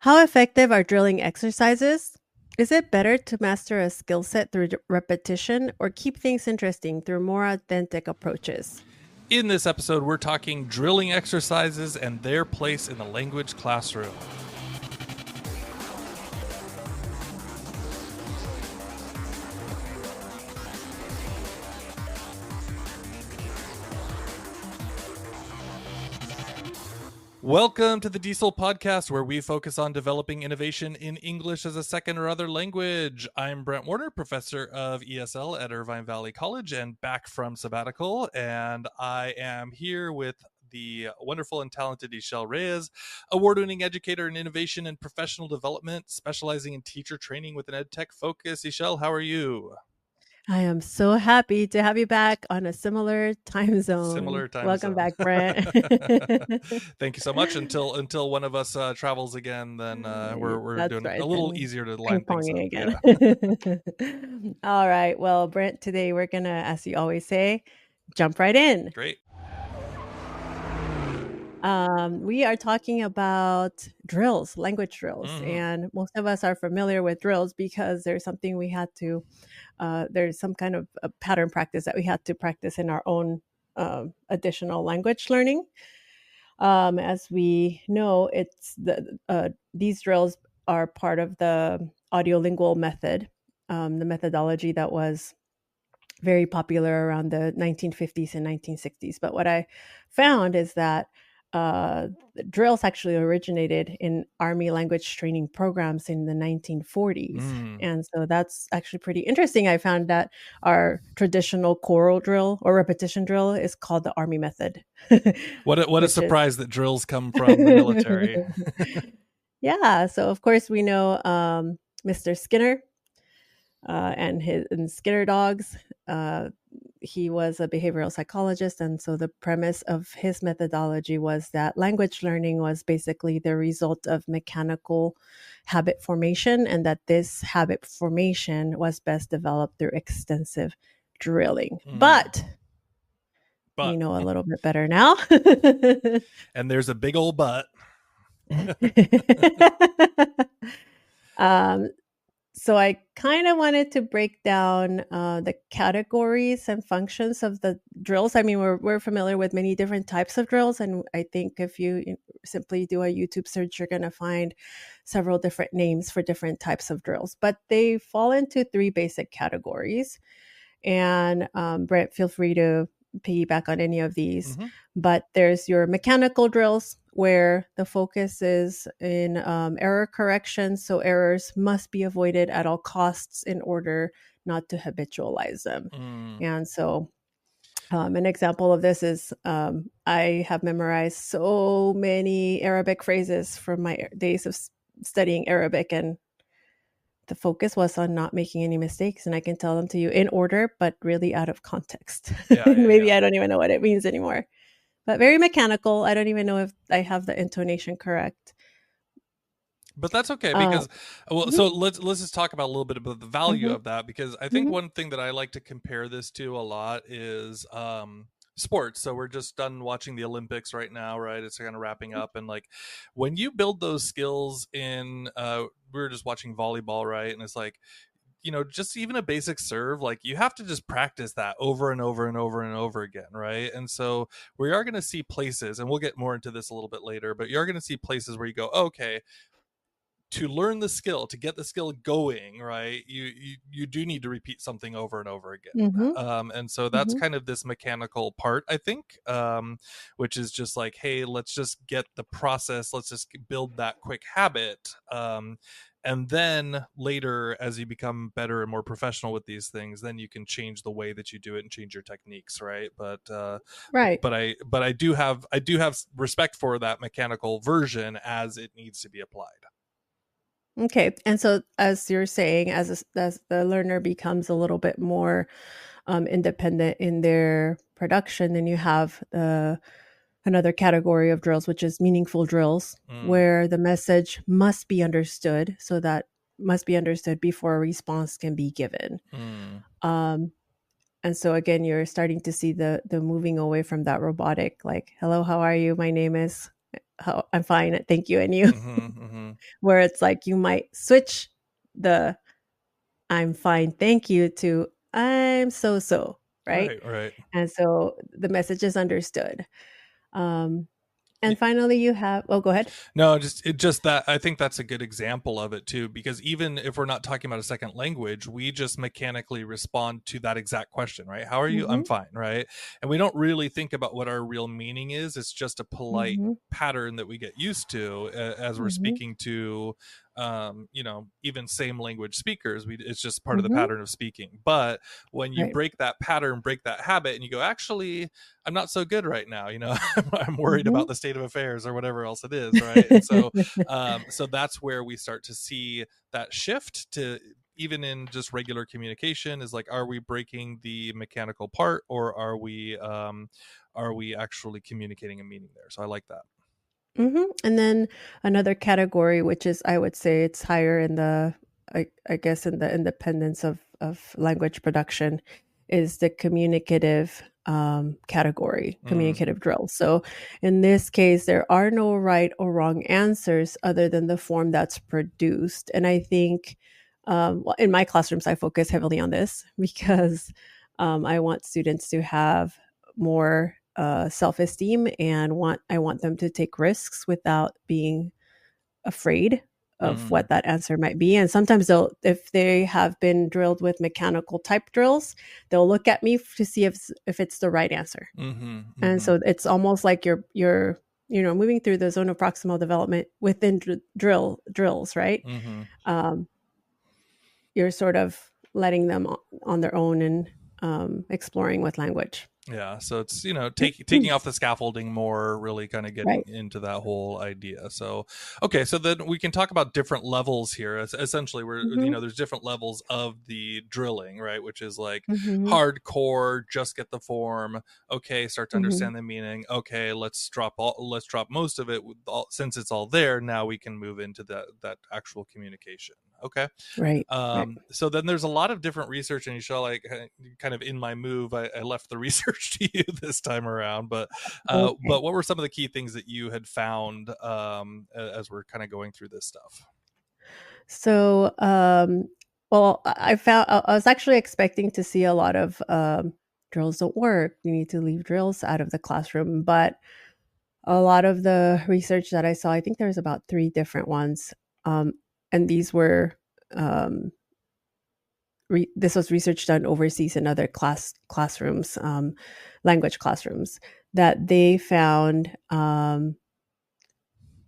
How effective are drilling exercises? Is it better to master a skill set through repetition or keep things interesting through more authentic approaches? In this episode, we're talking drilling exercises and their place in the language classroom. Welcome to the DIESOL podcast, where we focus on developing innovation in English as a second or other language. I'm Brent Warner, professor of ESL at Irvine Valley College and back from sabbatical. And I am here with the wonderful and talented Esol Reyes, award-winning educator in innovation and professional development, specializing in teacher training with an Edtech focus. Esol, how are you? I am so happy to have you back on a similar time zone. Similar time Welcome zone. back, Brent. Thank you so much. Until one of us travels again, then we're That's doing right. a little Then easier to line things ping-ponging up. again. Yeah. All right. Well, Brent, today we're going to, as you always say, jump right in. Great. We are talking about drills, language drills, and most of us are familiar with drills because there's something we had to, there's some kind of a pattern practice that we had to practice in our own additional language learning. As we know, these drills are part of the audiolingual method, the methodology that was very popular around the 1950s and 1960s. But what I found is that drills actually originated in Army language training programs in the 1940s. And so that's actually pretty interesting. I found that our traditional choral drill or repetition drill is called the Army method. What a surprise that drills come from the military. Yeah. So, of course, we know Mr. Skinner and Skinner dogs. He was a behavioral psychologist, and so the premise of his methodology was that language learning was basically the result of mechanical habit formation, and that this habit formation was best developed through extensive drilling. But we know a little bit better now. And there's a big old but. So I kind of wanted to break down the categories and functions of the drills. I mean, we're familiar with many different types of drills, and I think if you simply do a YouTube search, you're going to find several different names for different types of drills. But they fall into three basic categories. And Brent, feel free to piggyback on any of these. But there's your mechanical drills, where the focus is in error correction. So errors must be avoided at all costs in order not to habitualize them. And so an example of this is I have memorized so many Arabic phrases from my days of studying Arabic, and the focus was on not making any mistakes. And I can tell them to you in order, but really out of context. Maybe I don't even know what it means anymore. But very mechanical. I don't even know if I have the intonation correct. But that's okay, because so let's just talk about a little bit about the value of that, because I think one thing that I like to compare this to a lot is sports. So we're just done watching the Olympics right now, right? It's kind of wrapping up, and like when you build those skills in we were just watching volleyball, right? And it's like, just even a basic serve, like you have to just practice that over and over and over and over again, right? And so we are going to see places, and we'll get more into this a little bit later, but you're going to see places where you go, okay, to learn the skill, to get the skill going, right, you do need to repeat something over and over again. And so that's kind of this mechanical part, I think, which is just like, hey, let's just get the process, let's just build that quick habit. And then later, as you become better and more professional with these things, then you can change the way that you do it and change your techniques, right? But I do have respect for that mechanical version as it needs to be applied. Okay. And so, as you're saying, as the learner becomes a little bit more independent in their production, then you have another category of drills, which is meaningful drills, where the message must be understood. So that must be understood before a response can be given. And so again, you're starting to see the moving away from that robotic, like, hello, how are you? My name is, I'm fine, thank you, and you. where it's like you might switch the "I'm fine, thank you" to "I'm so," right? Right, right. And so the message is understood. Um, and Y- finally, you have oh, go ahead. No, just that I think that's a good example of it too, because even if we're not talking about a second language, we just mechanically respond to that exact question, right? How are you? I'm Mhm, fine, right? And we don't really think about what our real meaning is. It's just a polite mhm, pattern that we get used to as we're mhm, speaking to even same language speakers. It's just part of the mhm. pattern of speaking. But when you Right. break that pattern, break that habit, and you go, actually, I'm not so good right now. I'm worried about Mhm. the state of affairs or whatever else it is, right? And so that's where we start to see that shift to even in just regular communication is like, are we breaking the mechanical part, or are we actually communicating a meaning there? So I like that. Mhm. And then another category, which is I would say it's higher in the I guess in the independence of language production, is the communicative category, Mm, communicative drills. So in this case, there are no right or wrong answers other than the form that's produced. And I think well, in my classrooms, I focus heavily on this because I want students to have more self-esteem and I want them to take risks without being afraid of mm, what that answer might be. And sometimes they'll, if they have been drilled with mechanical type drills, they'll look at me to see if it's the right answer. mm-hmm, And mm-hmm, so it's almost like you're moving through the zone of proximal development within drills, right? mm-hmm. Um, you're sort of letting them on their own and exploring with language. Yeah, so it's taking off the scaffolding more, really kind of getting Right. into that whole idea. So okay, so then we can talk about different levels here. Essentially, we're Hmm. there's different levels of the drilling, right? Which is like Hmm. hardcore, just get the form. Okay, start to Hmm. understand the meaning. Okay, let's drop most of it since it's all there. Now we can move into that actual communication. Okay. Right. Right. So then there's a lot of different research, and you show like kind of in my move, I left the research to you this time around. But Okay. what were some of the key things that you had found as we're kind of going through this stuff? So, well, I found I was actually expecting to see a lot of drills don't work. You need to leave drills out of the classroom. But a lot of the research that I saw, I think there's about three different ones. Um, and these were, um, this was research done overseas in other classrooms, language classrooms, that they found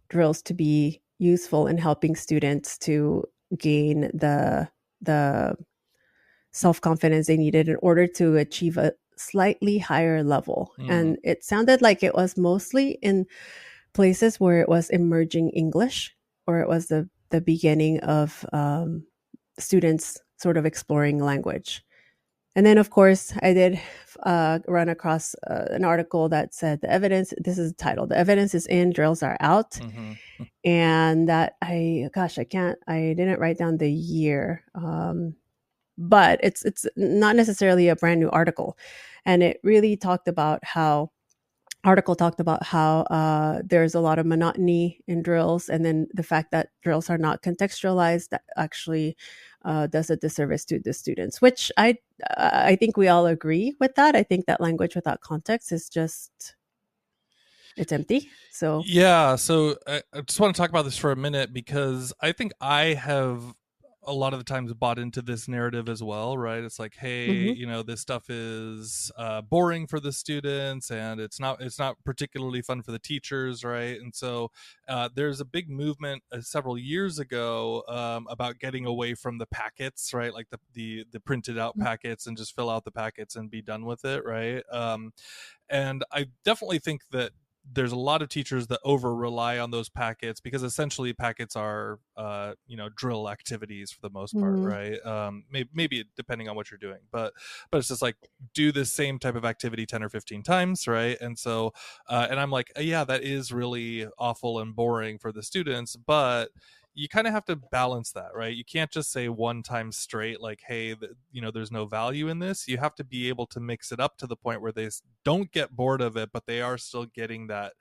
drills to be useful in helping students to gain the self-confidence they needed in order to achieve a slightly higher level. Mm, And it sounded like it was mostly in places where it was emerging English, or it was the beginning of students sort of exploring language. And then, of course, I did run across an article that said the evidence. This is the title: "The evidence is in, drills are out." mm-hmm, And that I can't, I didn't write down the year, but it's not necessarily a brand new article, and it really talked about how there's a lot of monotony in drills, and then the fact that drills are not contextualized that actually does a disservice to the students, which I think we all agree with that. I think that language without context is just it's empty. So. Yeah, so I just want to talk about this for a minute because I think I have a lot of the times bought into this narrative as well, right? It's like, hey, Mhm, this stuff is boring for the students, and it's not particularly fun for the teachers, right? And so there's a big movement several years ago about getting away from the packets, right? Like the printed out packets, and just fill out the packets and be done with it, right? And I definitely think that there's a lot of teachers that over rely on those packets because essentially packets are drill activities for the most part, mhm, right? Maybe depending on what you're doing, but it's just like do the same type of activity 10 or 15 times, right? And so and I'm like, yeah, that is really awful and boring for the students, but you kind of have to balance that, right? You can't just say one time straight, like, hey, there's no value in this. You have to be able to mix it up to the point where they don't get bored of it, but they are still getting that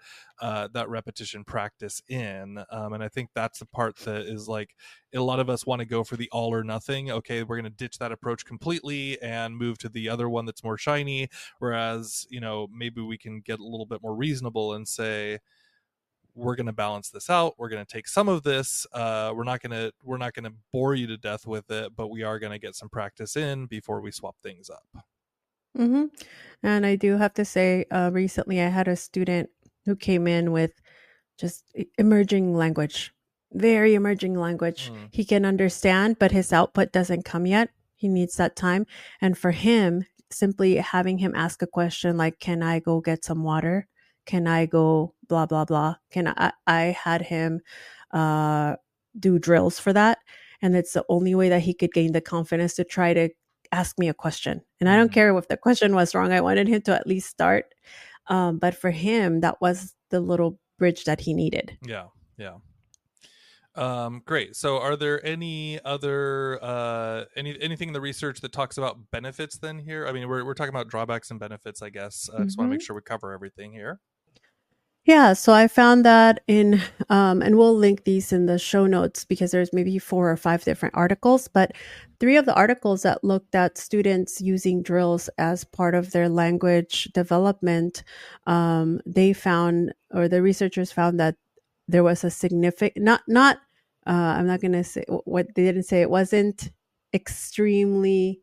repetition practice in. And I think that's the part that is like, a lot of us want to go for the all or nothing. Okay, we're going to ditch that approach completely and move to the other one that's more shiny. Whereas, maybe we can get a little bit more reasonable and say, we're going to balance this out. We're going to take some of this. We're not going to bore you to death with it, but we are going to get some practice in before we swap things up. Mm-hmm. And I do have to say, recently I had a student who came in with just emerging language, very emerging language. He can understand, but his output doesn't come yet. He needs that time. And for him, simply having him ask a question like, can I go get some water? Can I go blah, blah, blah? I had him do drills for that. And it's the only way that he could gain the confidence to try to ask me a question. And I don't care if the question was wrong. I wanted him to at least start. But for him, that was the little bridge that he needed. Yeah. Great. So are there any other anything in the research that talks about benefits then here? I mean, we're talking about drawbacks and benefits, I guess. I just want to make sure we cover everything here. Yeah, so I found that in, and we'll link these in the show notes because there's maybe 4 or 5 different articles, but 3 of the articles that looked at students using drills as part of their language development, they found, or the researchers found that there was a significant, I'm not going to say what they didn't say, it wasn't extremely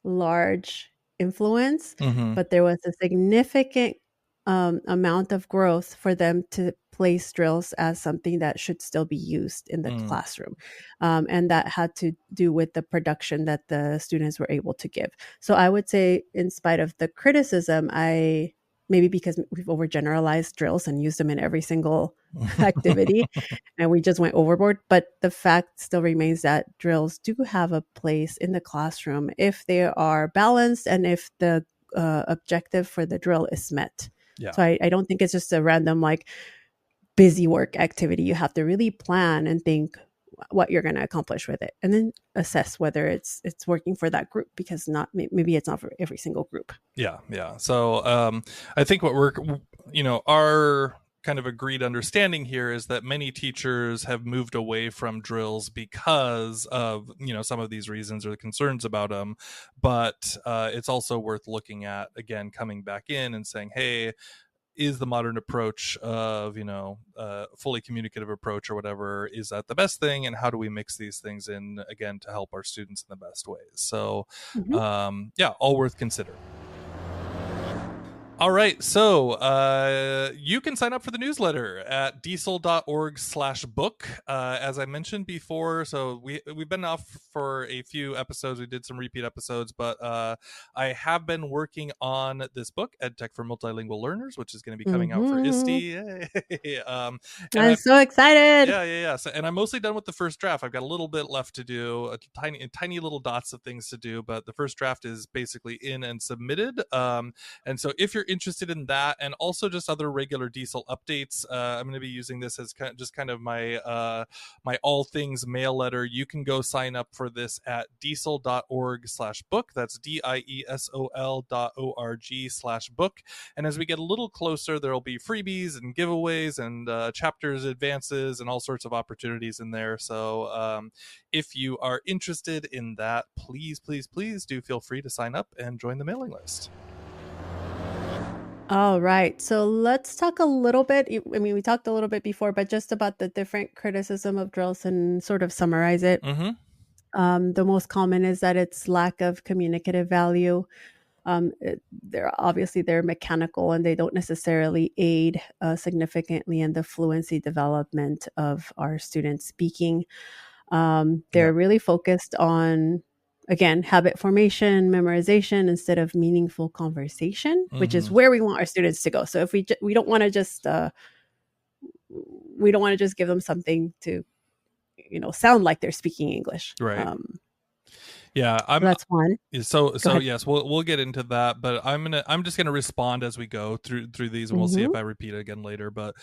large influence, but there was a significant amount of growth for them to place drills as something that should still be used in the classroom. And that had to do with the production that the students were able to give. So I would say, in spite of the criticism, maybe because we've overgeneralized drills and used them in every single activity and we just went overboard. But the fact still remains that drills do have a place in the classroom if they are balanced and if the objective for the drill is met. Yeah. So I don't think it's just a random like busy work activity. You have to really plan and think what you're going to accomplish with it, and then assess whether it's working for that group, because maybe it's not for every single group. Yeah. So I think what our kind of agreed understanding here is that many teachers have moved away from drills because of some of these reasons or the concerns about them, but it's also worth looking at, again, coming back in and saying, hey, is the modern approach of fully communicative approach or whatever, is that the best thing, and how do we mix these things in again to help our students in the best ways? So all worth considering. All right, so you can sign up for the newsletter at diesel.org/book. As I mentioned before, so we've been off for a few episodes. We did some repeat episodes, but I have been working on this book, Edtech for Multilingual Learners, which is going to be coming out for ISTE. I'm so excited. Yeah. So, and I'm mostly done with the first draft. I've got a little bit left to do, tiny little dots of things to do, but the first draft is basically in and submitted. And so if you're interested in that, and also just other regular DIESOL updates, I'm going to be using this as kind of my my all things mail letter. You can go sign up for this at diesel.org/book. That's DIESOL.org/book. And as we get a little closer, there'll be freebies and giveaways and chapters advances and all sorts of opportunities in there. So if you are interested in that, please do feel free to sign up and join the mailing list. All right. So let's talk a little bit. I mean, we talked a little bit before, but just about the different criticism of drills and sort of summarize it. The most common is that it's lack of communicative value. They're mechanical and they don't necessarily aid significantly in the fluency development of our students speaking. They're really focused on, again, habit formation, memorization instead of meaningful conversation, which is where we want our students to go. So if we don't want to just give them something to sound like they're speaking English, right? Yeah, That's one. Go so ahead. yes, we'll get into that, but I'm just gonna respond as we go through these, and we'll see if Hmm. I repeat it again later. But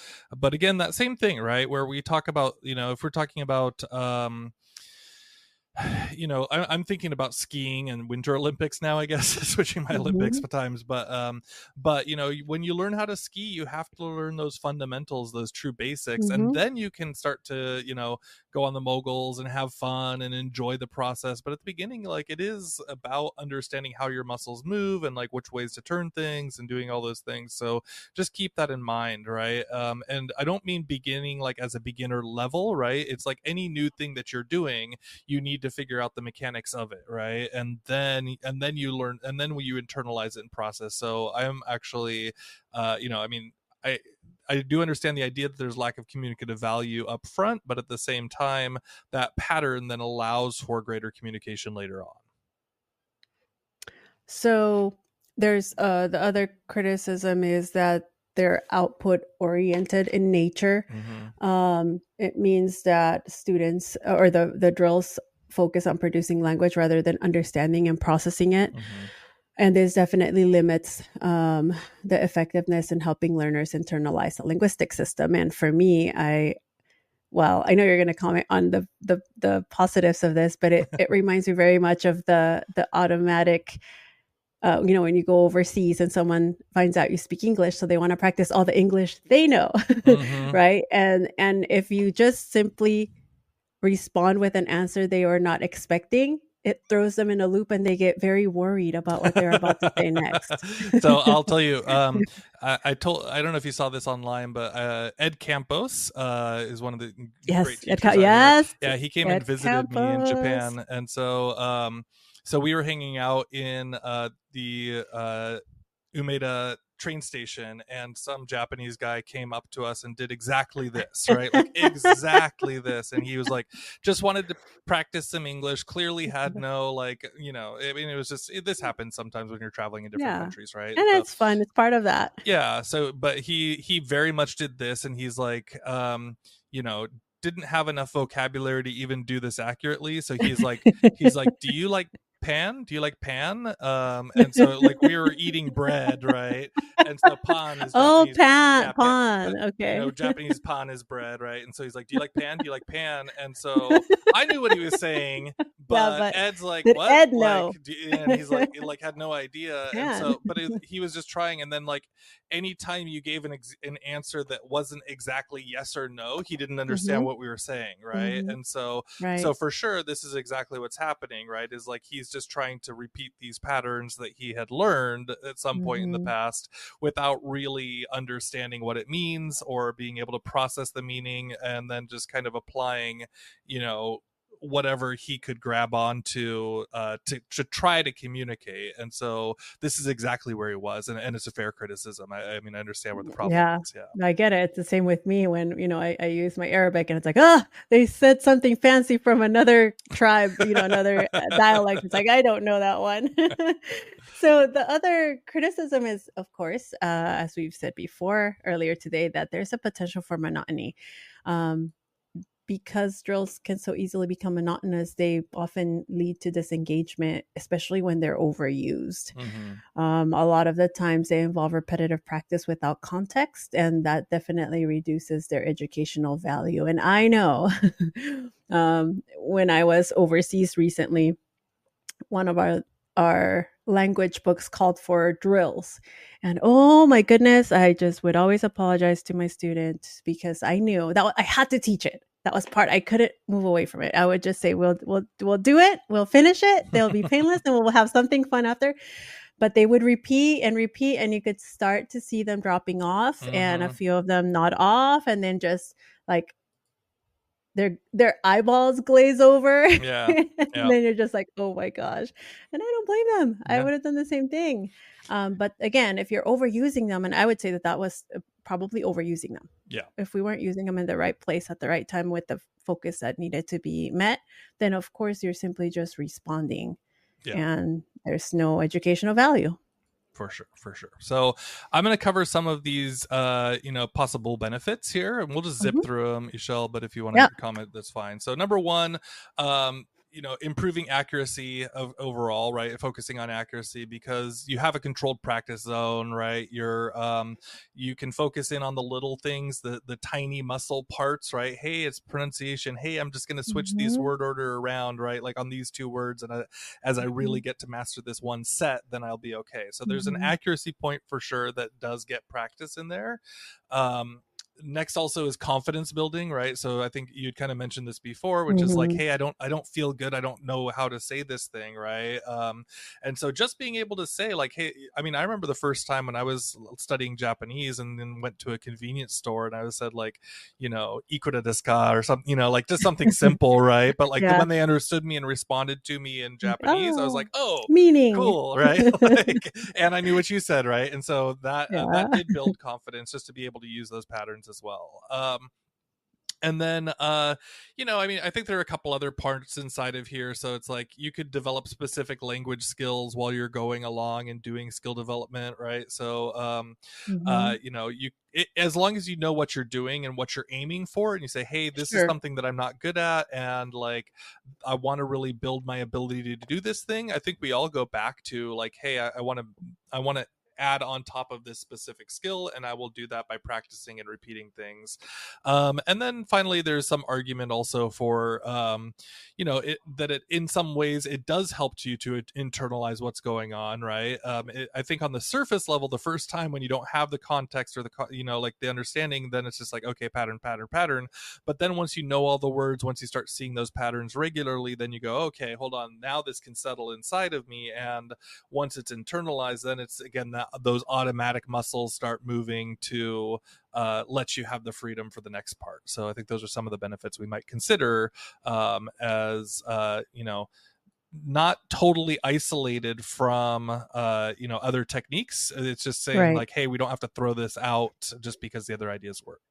again, that same thing, right? Where we talk about, if we're talking about I'm thinking about skiing and Winter Olympics now, I guess, switching my Olympics Hmm. times. But when you learn how to ski, you have to learn those fundamentals, those true basics, and Hmm. then you can start to, go on the moguls and have fun and enjoy the process. But at the beginning, like, it is about understanding how your muscles move and like which ways to turn things and doing all those things. So just keep that in mind, right? And I don't mean beginning like as a beginner level, right? It's like any new thing that you're doing, you need to figure out the mechanics of it, right? And then you learn, and then you internalize it and process. So I'm actually I mean, I do understand the idea that there's lack of communicative value up front, but at the same time, that pattern then allows for greater communication later on. So there's the other criticism is that they're output oriented in nature. Mm-hmm. It means that students or the drills focus on producing language rather than understanding and processing it. Mm-hmm. And this definitely limits the effectiveness in helping learners internalize the linguistic system. And for me, I know you're going to comment on the positives of this, but it reminds me very much of the automatic. When you go overseas and someone finds out you speak English, so they want to practice all the English they know, Mm-hmm. right? And if you just simply respond with an answer they are not expecting, it throws them in a loop and they get very worried about what they're about to say next. So I'll tell you, I don't know if you saw this online, but Ed Campos is one of the great Yes, teachers out here. yes, Yeah, he came and Ed visited me in Campos. Japan, and so we were hanging out in the Umeda train station, and some Japanese guy came up to us and did exactly this, right? Like exactly this. And he was like, just wanted to practice some English, clearly had no, like, I mean, it was just, this happens sometimes when you're traveling in different Yeah, countries, right? and So it's fun. It's part of that. yeah, but he very much did this, and he's like, you know didn't have enough vocabulary to even do this accurately. So he's like, do you like pan? And so, like, we were eating bread, right? And so pan is Oh, Japanese. Pan, Yeah, Pan. Okay. Japanese pan is bread, right? And so he's like, do you like pan? Do you like pan? And so I knew what he was saying, Yeah, but but Ed's like, did what? Ed Like, know? and he's like had no idea. And Pan. so, but he was just trying. And then, like, anytime you gave an answer that wasn't exactly yes or no, he didn't understand Hmm. what we were saying, right? Hmm. And so Right. for sure, this is exactly what's happening, right? Is like he's just trying to repeat these patterns that he had learned at some point in the Hmm. past without really understanding what it means or being able to process the meaning, and then just kind of applying, you know, whatever he could grab onto to try to communicate. And so this is exactly where he was, and it's a fair criticism. I mean, I understand where the problem Yeah, is. Yeah. I get it. It's the same with me when, I use my Arabic and it's like, oh, they said something fancy from another tribe, another dialect. It's like, I don't know that one. So the other criticism is, of course, as we've said before earlier today, that there's a potential for monotony. Um, because drills can so easily become monotonous, they often lead to disengagement, especially when they're overused. Mm-hmm. A lot of the times they involve repetitive practice without context, and that definitely reduces their educational value. And I know when I was overseas recently, one of our language books called for drills. And oh my goodness, I just would always apologize to my students because I knew that I had to teach it. That was part. I couldn't move away from it. I would just say, we'll do it. We'll finish it. They'll be painless, and we'll have something fun after. But they would repeat, and you could start to see them dropping off, and a Mm-hmm. few of them nod off, and then just like their eyeballs glaze over. Yeah. And Yeah. then you're just like, oh my gosh. And I don't blame them. I Yeah. would have done the same thing. But again, if you're overusing them, and I would say that was probably overusing them. Yeah. If we weren't using them in the right place at the right time with the focus that needed to be met, then of course you're simply just responding, Yeah. and there's no educational value. For sure, for sure. So I'm going to cover some of these possible benefits here, and we'll just zip Mhm. through them, Michelle, but if you want to Yeah. comment, that's fine. So number one, improving accuracy of overall, right? Focusing on accuracy because you have a controlled practice zone, right? You can focus in on the little things, the tiny muscle parts, right? Hey, it's pronunciation. Hey, I'm just going to switch these Mhm. word order around, right? Like on these two words. And as I really Mhm. get to master this one set, then I'll be okay. So there's an Mhm. accuracy point for sure that does get practice in there. Um, Next also is confidence building, right? So I think you'd kind of mentioned this before, which is like, Mhm. hey, I don't feel good, I don't know how to say this thing, right? And so just being able to say like, hey, I mean, I remember the first time when I was studying Japanese and then went to a convenience store and I was said like, ikura desu ka or something, like just something simple, right? But like Yeah. when they understood me and responded to me in Like, Japanese, I was like, oh, oh, meaning. cool, right? Like, and I knew what you said, right? And so that Yeah. did build confidence just to be able to use those patterns as well. And then I mean, I think there are a couple other parts inside of here, so it's like you could develop specific language skills while you're going along and doing skill development, right? So Mhm. as long as you know what you're doing and what you're aiming for and you say, hey, this is Sure. something that I'm not good at and like I want to really build my ability to do this thing, I think we all go back to like, hey, I want to add on top of this specific skill and I will do that by practicing and repeating things. And then finally there's some argument also for that it in some ways it does help you to internalize what's going on, right? I think on the surface level, the first time when you don't have the context or like the understanding, then it's just like, okay, pattern, pattern, pattern. But then once you know all the words, once you start seeing those patterns regularly, then you go, okay, hold on, now this can settle inside of me. And once it's internalized, then it's again that those automatic muscles start moving to let you have the freedom for the next part. So I think those are some of the benefits we might consider as not totally isolated from other techniques. It's just saying Right. like, hey, we don't have to throw this out just because the other ideas work.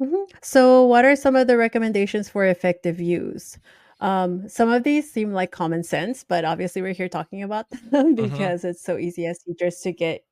Mhm. So, what are some of the recommendations for effective use? Some of these seem like common sense, but obviously we're here talking about them Mm-hmm. because it's so easy as teachers to get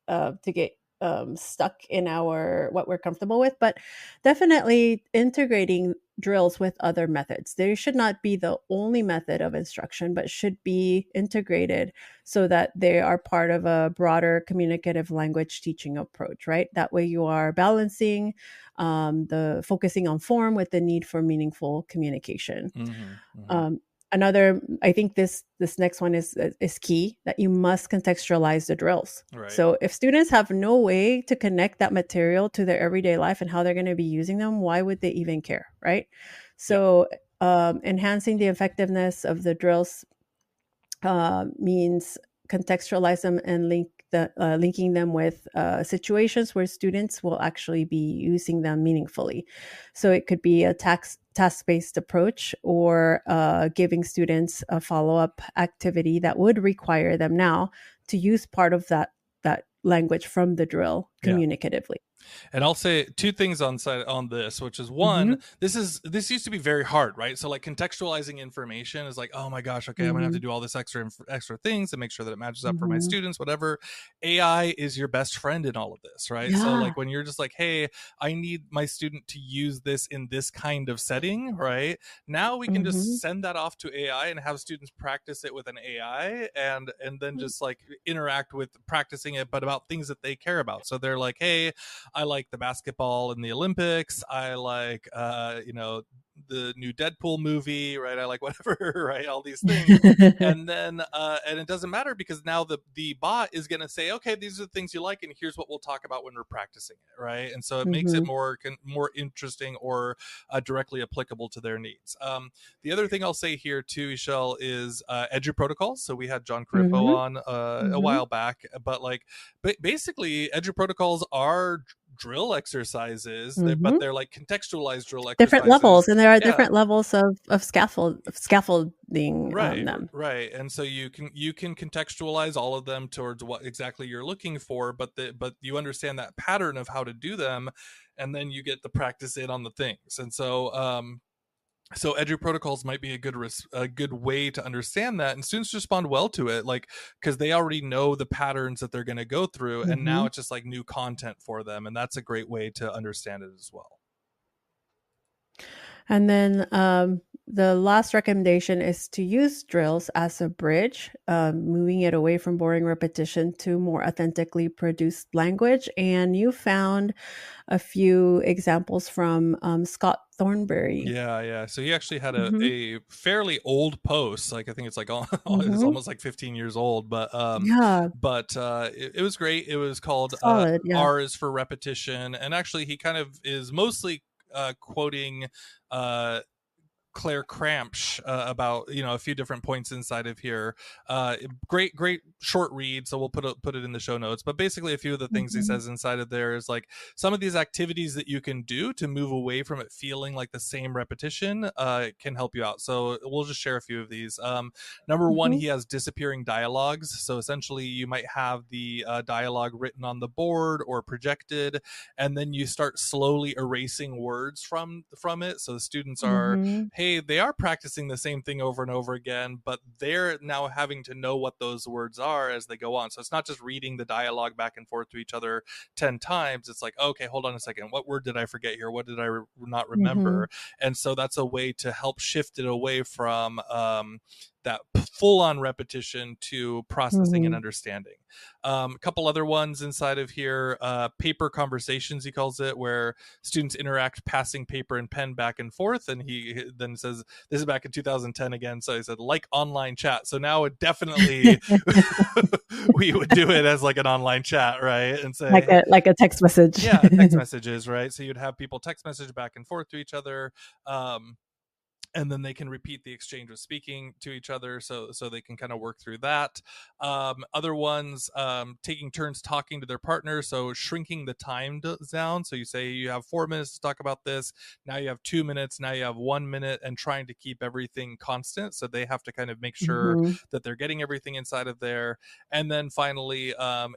stuck in our what we're comfortable with. But definitely integrating drills with other methods. They should not be the only method of instruction, but should be integrated so that they are part of a broader communicative language teaching approach. Right. That way, you are balancing the focusing on form with the need for meaningful communication. Mm-hmm. Mm-hmm. Um, Another, I think this next one is key, that you must contextualize the drills. Right. So if students have no way to connect that material to their everyday life and how they're going to be using them, why would they even care, right? Yeah. So enhancing the effectiveness of the drills means contextualize them and linking them with situations where students will actually be using them meaningfully. So it could be a task-based approach or giving students a follow-up activity that would require them now to use part of that language from the drill Yeah. communicatively. And I'll say two things on this, which is one, Mm-hmm. this used to be very hard, right? So like contextualizing information is like, oh my gosh, okay, I'm gonna have Mm-hmm. to do all this extra things and make sure that it matches up for my Mm-hmm. students, whatever. AI is your best friend in all of this, right? So Yeah. like when you're just like, hey, I need my student to use this in this kind of setting, right? Now we can Mm-hmm. just send that off to AI and have students practice it with an AI and then just like interact with practicing it, but about things that they care about. So they're like, hey, I like the basketball in the Olympics. I like, the new Deadpool movie, right? I like whatever, right? All these things. And then, and it doesn't matter because now the bot is going to say, okay, these are the things you like. And here's what we'll talk about when we're practicing it. Right. And so it makes it Mm-hmm. more interesting or directly applicable to their needs. The other thing I'll say here too, Ishel, is Edu protocols. So we had John Carippo Mm-hmm. on a Mm-hmm. while back, but like, basically Edu protocols are drill exercises, but Mm-hmm. they're like contextualized drill Different exercises. levels, and there are Yeah. different levels of scaffolding Right, them. right. And so you can contextualize all of them towards what exactly you're looking for, but you understand that pattern of how to do them, and then you get the practice in on the things. And so edu protocols might be a good way to understand that, and students respond well to it, like because they already know the patterns that they're going to go through, and now Mhm. it's just like new content for them, and that's a great way to understand it as well. And then the last recommendation is to use drills as a bridge, moving it away from boring repetition to more authentically produced language. And you found a few examples from Scott Thornberry. Yeah. So he actually had Hmm. a fairly old post. Like I think it's like it's Hmm. almost like 15 years old, Yeah, it was great. It was called solid. Yeah. R is for repetition, and actually he kind of is mostly quoting uh Claire Crampsch about a few different points inside of here. Great short read, so we'll put it in the show notes. But basically, a few of the things he Hmm. says inside of there is like some of these activities that you can do to move away from it feeling like the same repetition can help you out. So we'll just share a few of these. Number one, Hmm. he has disappearing dialogues. So essentially, you might have the dialogue written on the board or projected, and then you start slowly erasing words from it. So the students are, Hmm. hey, they are practicing the same thing over and over again, but they're now having to know what those words are as they go on. So it's not just reading the dialogue back and forth to each other 10 times. It's like, okay, hold on a second. What word did I forget here? What did I not Hmm. remember? And so that's a way to help shift it away from that full on repetition to processing and Hmm. understanding. A couple other ones inside of here, paper conversations, he calls it, where students interact passing paper and pen back and forth. And he then says, this is back in 2010 again. So he said, like online chat. So now it definitely, we would do it as like an online chat, right? And say, Like a text message. yeah, text messages, right? So you'd have people text message back and forth to each other. Um, and then they can repeat the exchange with speaking to each other, so they can kind of work through that. Other ones, taking turns talking to their partner, so shrinking the time down. So you say you have 4 minutes to talk about this, now you have 2 minutes, now you have 1 minute, and trying to keep everything constant, so they have to kind of make sure Hmm. that they're getting everything inside of there. And then finally, a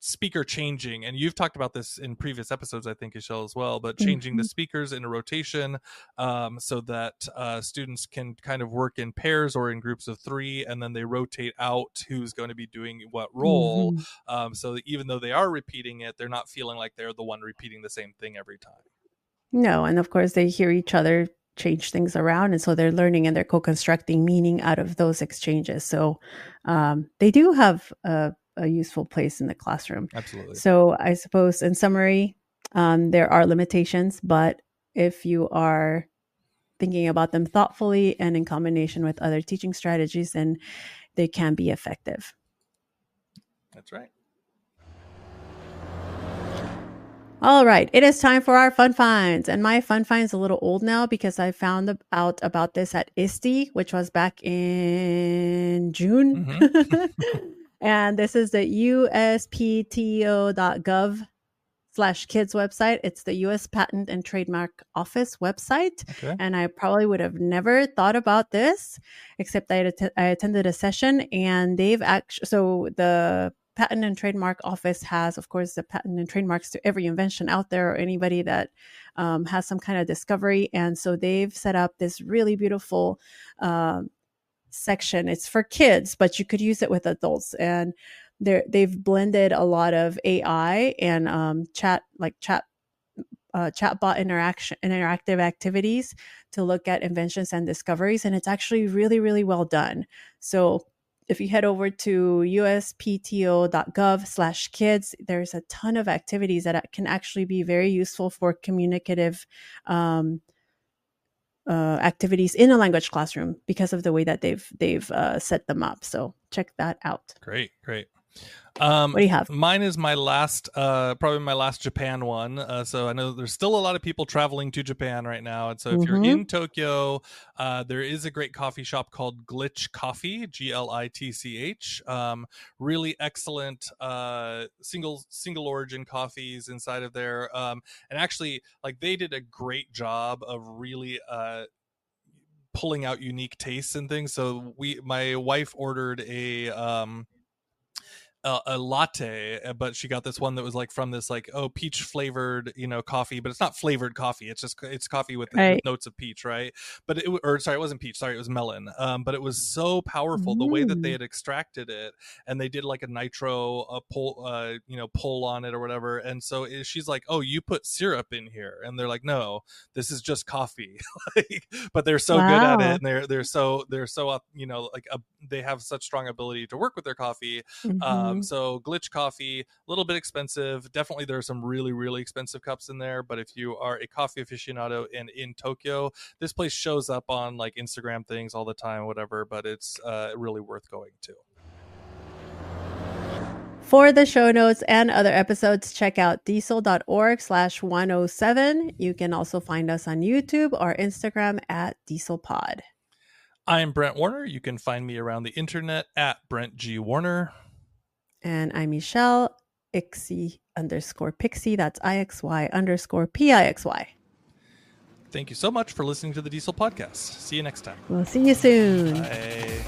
speaker changing, and you've talked about this in previous episodes, I think, Michelle, as well, but changing the Hmm. speakers in a rotation, so that students can kind of work in pairs or in groups of three, and then they rotate out who's going to be doing what role, Hmm. so that even though they are repeating it, they're not feeling like they're the one repeating the same thing every time. No, and of course they hear each other change things around, and so they're learning and they're co-constructing meaning out of those exchanges. So they do have a useful place in the classroom. Absolutely. So I suppose, in summary, there are limitations, but if you are thinking about them thoughtfully and in combination with other teaching strategies, then they can be effective. That's right. All right, it is time for our fun finds. And my fun find's a little old now because I found out about this at ISTE, which was back in June. Mm-hmm. And this is the uspto.gov/kids website. It's the US Patent and Trademark Office website. Okay. And I probably would have never thought about this, except I attended a session, and they've actually, so the Patent and Trademark Office has, of course, the patent and trademarks to every invention out there, or anybody that has some kind of discovery. And so they've set up this really beautiful section. It's for kids, but you could use it with adults. And they've blended a lot of AI and chatbot interactive activities to look at inventions and discoveries, and it's actually really, really well done. So if you head over to uspto.gov/kids, there's a ton of activities that can actually be very useful for communicative activities in a language classroom because of the way that they've set them up. So check that out. Great. What do you have? Mine is my last, probably my last Japan one. So I know there's still a lot of people traveling to Japan right now, and so if you're Mm-hmm. in Tokyo, there is a great coffee shop called Glitch Coffee, Glitch. Really excellent single origin coffees inside of there, and actually, like they did a great job of really pulling out unique tastes and things. So my wife ordered a latte, but she got this one that was like from this like peach flavored coffee, but it's not flavored coffee. It's coffee with Right. notes of peach, right? But it wasn't peach. Sorry, it was melon. But it was so powerful the way that they Mm. had extracted it, and they did like a nitro pull on it or whatever. And so she's like, "Oh, you put syrup in here," and they're like, "No, this is just coffee." Like, but they're so good at it, Wow. and they're so like they have such strong ability to work with their coffee. Mhm. So Glitch coffee, a little bit expensive. Definitely, there are some really, really expensive cups in there. But if you are a coffee aficionado and in Tokyo, this place shows up on like Instagram things all the time, whatever. But it's really worth going to. For the show notes and other episodes, check out diesel.org/107. You can also find us on YouTube or Instagram at DieselPod. I'm Brent Warner. You can find me around the internet at Brent G. Warner. And I'm Michelle, Ixy_Pixie. That's IXY_PIXY. Thank you so much for listening to the Diesel Podcast. See you next time. We'll see you soon. Bye.